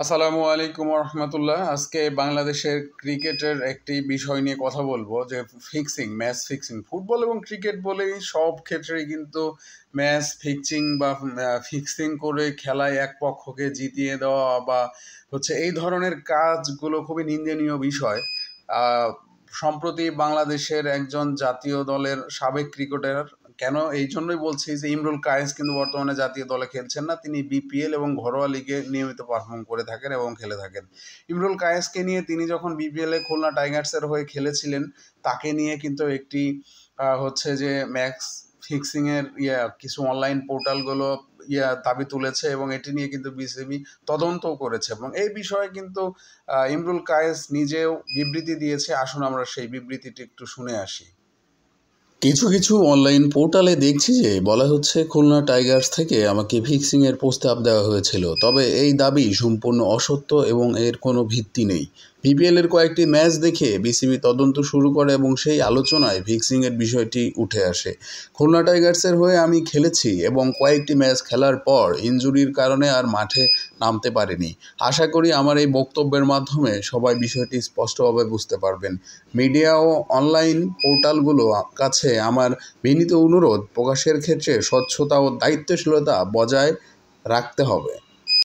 আসসালামু আলাইকুম রহমতুল্লাহ। আজকে বাংলাদেশের ক্রিকেটের একটি বিষয় নিয়ে কথা বলবো, যে ফিক্সিং, ম্যাচ ফিক্সিং। ফুটবল এবং ক্রিকেট বলেই সব ক্ষেত্রেই কিন্তু ম্যাচ ফিক্সিং বা ফিক্সিং করে খেলায় এক পক্ষকে জিতিয়ে দেওয়া বা এই ধরনের কাজগুলো খুবই নিন্দনীয় বিষয়। সম্প্রতি বাংলাদেশের একজন জাতীয় দলের সাবেক ক্রিকেটার, কেন এই জন্যই বলছি যে ইমরুল কায়েস কিন্তু বর্তমানে জাতীয় দলে খেলছেন না, তিনি বিপিএল এবং ঘরোয়া লিগে নিয়মিত পারফর্ম করে থাকেন এবং খেলে থাকেন। ইমরুল কায়েসকে নিয়ে তিনি যখন বিপিএল এ খুলনা টাইগার্সের হয়ে খেলেছিলেন, তাকে নিয়ে কিন্তু একটি যে ম্যাক্স ফিক্সিং এর কিছু অনলাইন পোর্টালগুলো দাবি তুলেছে এবং এটি নিয়ে কিন্তু বিসিবি তদন্তও করেছে এবং এই বিষয়ে কিন্তু ইমরুল কায়েস নিজেও বিবৃতি দিয়েছে। আসুন আমরা সেই বিবৃতিটি একটু শুনে আসি। কিছু কিছু অনলাইন পোর্টালে দেখছি যে বলা হচ্ছে খুলনা টাইগার্স থেকে আমাকে ফিক্সিংয়ের প্রস্তাব দেওয়া হয়েছিল, তবে এই দাবি সম্পূর্ণ অসত্য এবং এর কোনো ভিত্তি নেই। বিপিএলের কয়েকটি ম্যাচ দেখে বিসিবি তদন্ত শুরু করে এবং সেই আলোচনায় ফিক্সিংয়ের বিষয়টি উঠে আসে। খুলনা টাইগার্সের হয়ে আমি খেলেছি এবং কয়েকটি ম্যাচ খেলার পর ইনজুরির কারণে আর মাঠে নামতে পারিনি। আশা করি আমার এই বক্তব্যের মাধ্যমে সবাই বিষয়টি স্পষ্টভাবে বুঝতে পারবেন। মিডিয়া ও অনলাইন পোর্টালগুলো কাছে আমার বিনীত অনুরোধ, প্রকাশের ক্ষেত্রে স্বচ্ছতা ও দায়িত্বশীলতা বজায় রাখতে হবে।